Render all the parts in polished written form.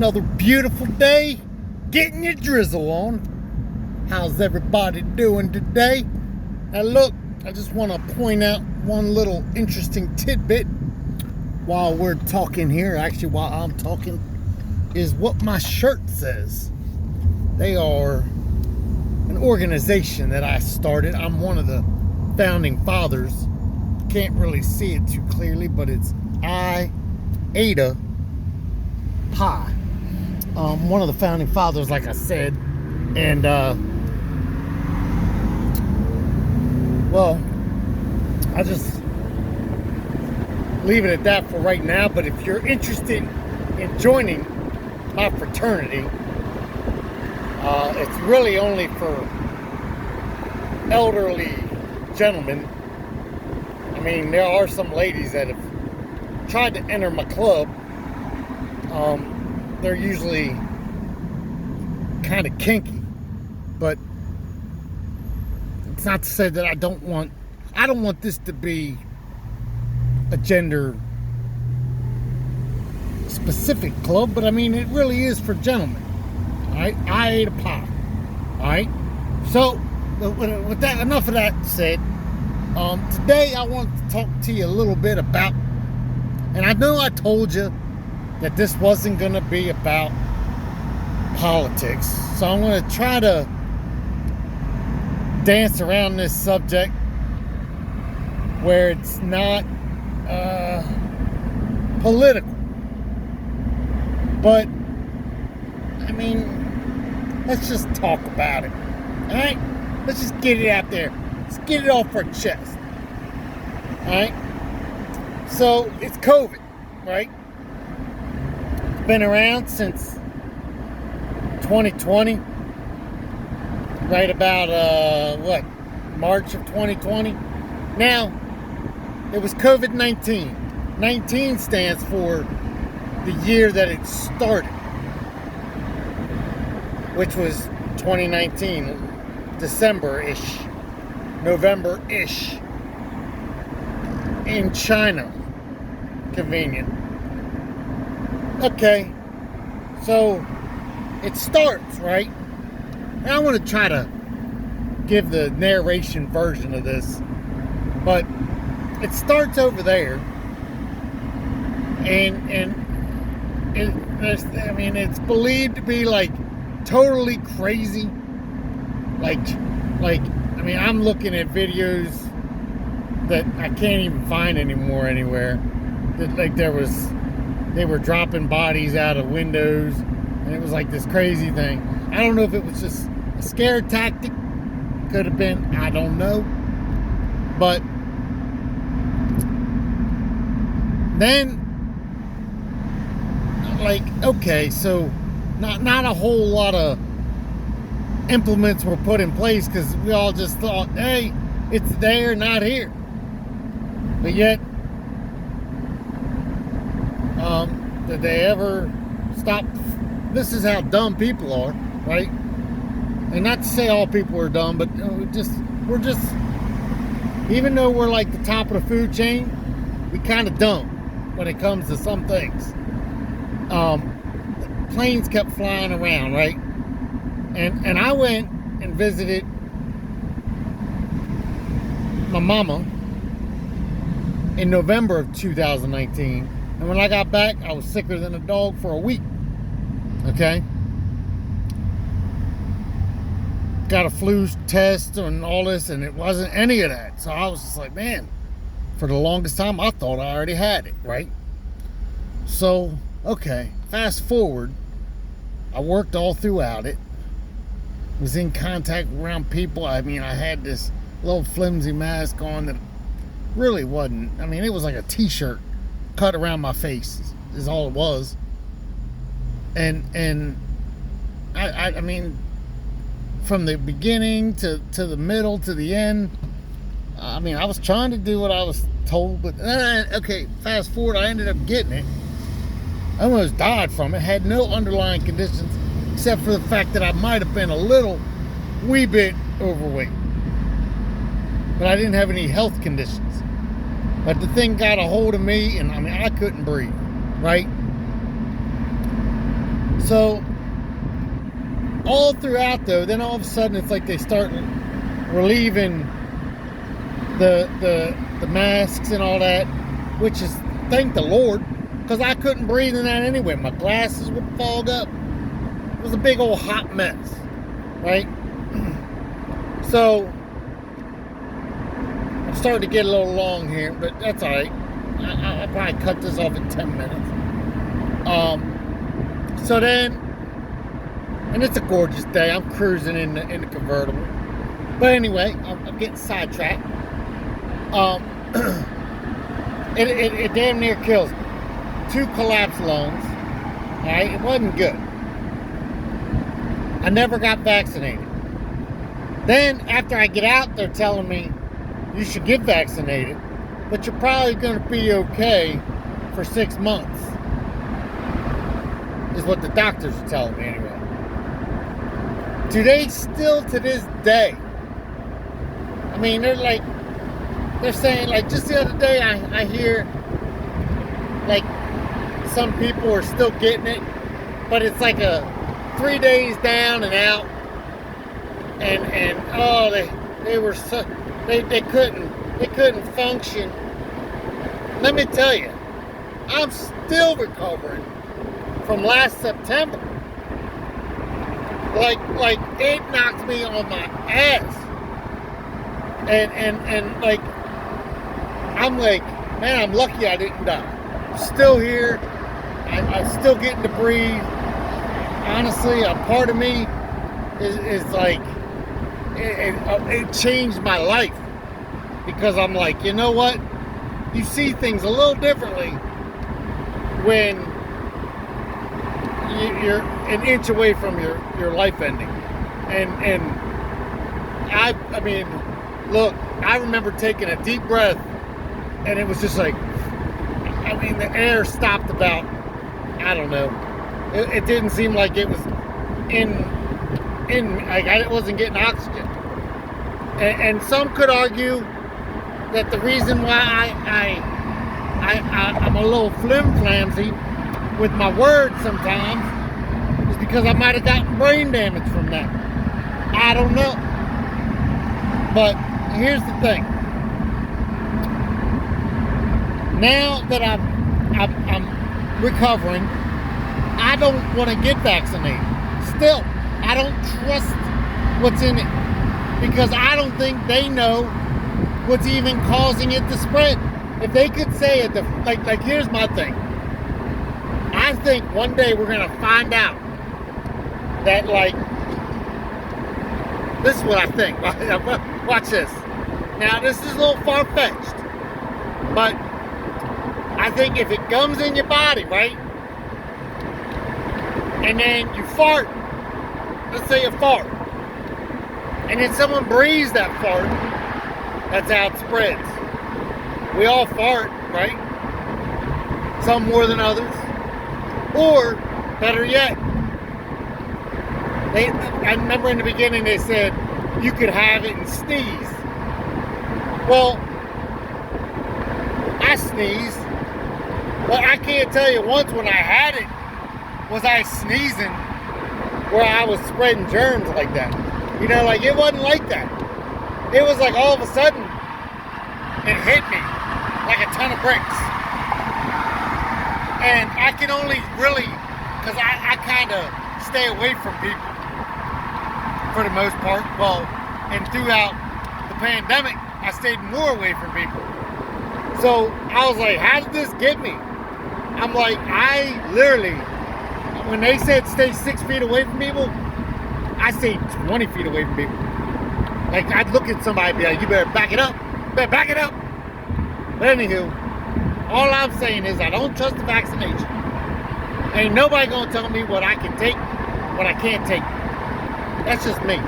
Another beautiful day, getting your drizzle on. How's everybody doing today? Now look, I just want to point out one little interesting tidbit while we're talking here. Actually, while I'm talking, is what my shirt says. They are an organization that I started. I'm one of the founding fathers. Can't really see it too clearly, but it's Ada Pi. One of the founding fathers, like I said, and well, I'll just leave it at that for right now. But if you're interested in joining my fraternity, it's really only for elderly gentlemen. I mean, there are some ladies that have tried to enter my club. They're usually kind of kinky, but it's not to say that I don't want this to be a gender specific club, but I mean, it really is for gentlemen. All right, I ate a pie. All right, so with that, enough of that said. Today I want to talk to you a little bit about, and I know I told you that this wasn't going to be about politics, so I'm going to try to dance around this subject where it's not political. But I mean, let's just talk about it. All right, let's just get it out there. Let's get it off our chest. All right. So it's COVID, right? It's been around since 2020, right about March of 2020. Now, it was COVID-19. 19 stands for the year that it started, which was 2019, December-ish, November-ish, in China. Convenient. Okay, so it starts, right? And I want to try to give the narration version of this, but it starts over there, and it's believed to be like totally crazy. I mean, I'm looking at videos that I can't even find anymore anywhere. That they were dropping bodies out of windows, and it was like this crazy thing. I don't know if it was just a scare tactic. Could have been. I don't know. But then, okay, so not a whole lot of implements were put in place because we all just thought, hey, it's there, not here. But yet, did they ever stop? This is how dumb people are, right? And not to say all people are dumb, but we're just, even though we're like the top of the food chain, we kind of dumb when it comes to some things. Planes kept flying around, right? And I went and visited my mama in November of 2019. And when I got back, I was sicker than a dog for a week. Okay? Got a flu test and all this, and it wasn't any of that. So I was just like, man, for the longest time, I thought I already had it, right? So, okay, fast forward. I worked all throughout it. Was in contact around people. I mean, I had this little flimsy mask on that really wasn't. I mean, it was like a t-shirt cut around my face is all it was. And I mean, from the beginning to the middle to the end, I mean, I was trying to do what I was told, but okay, fast forward, I ended up getting it. I almost died from it. Had no underlying conditions except for the fact that I might have been a wee bit overweight, but I didn't have any health conditions. But the thing got a hold of me, and I mean, I couldn't breathe, right? So all throughout though, then all of a sudden it's like they start relieving the masks and all that, which is, thank the Lord, because I couldn't breathe in that anyway. My glasses would fog up. It was a big old hot mess, right? So I'm starting to get a little long here, but that's all right. I'll probably cut this off in 10 minutes. So then, and it's a gorgeous day. I'm cruising in the convertible. But anyway, I'm getting sidetracked. It damn near kills me. 2 collapsed lungs. All right, it wasn't good. I never got vaccinated. Then after I get out, they're telling me you should get vaccinated, but you're probably going to be okay for 6 months. Is what the doctors are telling me anyway. Do they still to this day? I mean, they're saying, like, just the other day I hear, like, some people are still getting it, but it's like a 3 days down and out, and oh, they were so, they couldn't function. Let me tell you, I'm still recovering from last September. Like it knocked me on my ass. And like, I'm like, man, I'm lucky I didn't die. I'm still here. I'm still getting to breathe. Honestly, a part of me is like, it changed my life, because I'm like, you know what? You see things a little differently when you're an inch away from your life ending. And I mean, look, I remember taking a deep breath, and it was just like, I mean, the air stopped about, I don't know. It didn't seem like it was in like I wasn't getting oxygen. And some could argue that the reason why I'm a little flim-flamsy with my words sometimes is because I might have gotten brain damage from that. I don't know. But here's the thing. Now that I'm recovering, I don't want to get vaccinated. Still, I don't trust what's in it, because I don't think they know what's even causing it to spread. If they could say it, like here's my thing. I think one day we're gonna find out that, like, this is what I think. Watch this. Now, this is a little far-fetched, but I think if it comes in your body, right, and then you fart, let's say you fart, and then someone breathes that fart, that's how it spreads. We all fart, right? Some more than others. Or, better yet, I remember in the beginning they said you could have it and sneeze. Well, I sneeze, but I can't tell you once when I had it, was I sneezing where I was spreading germs like that. You know, like, it wasn't like that. It was like all of a sudden, it hit me like a ton of bricks. And I can only really, because I kind of stay away from people for the most part. Well, and throughout the pandemic, I stayed more away from people. So I was like, how did this get me? I'm like, I literally, when they said stay 6 feet away from people, I stayed 20 feet away from people. Like, I'd look at somebody and be like, you better back it up. Better back it up. But anywho, all I'm saying is I don't trust the vaccination. Ain't nobody gonna tell me what I can take, what I can't take. That's just me.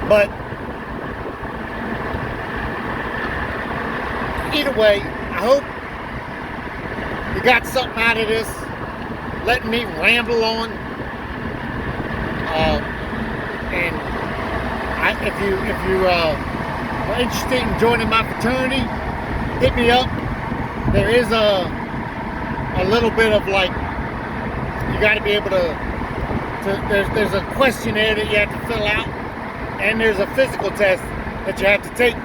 But either way, I hope you got something out of this, letting me ramble on. And if you are interested in joining my fraternity, hit me up. There is a little bit of, like, You got to be able to there's a questionnaire that you have to fill out, and there's a physical test that you have to take.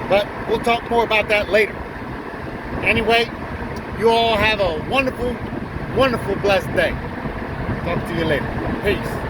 But we'll talk more about that later. Anyway, you all have a wonderful, wonderful, blessed day. Talk to you later. Peace.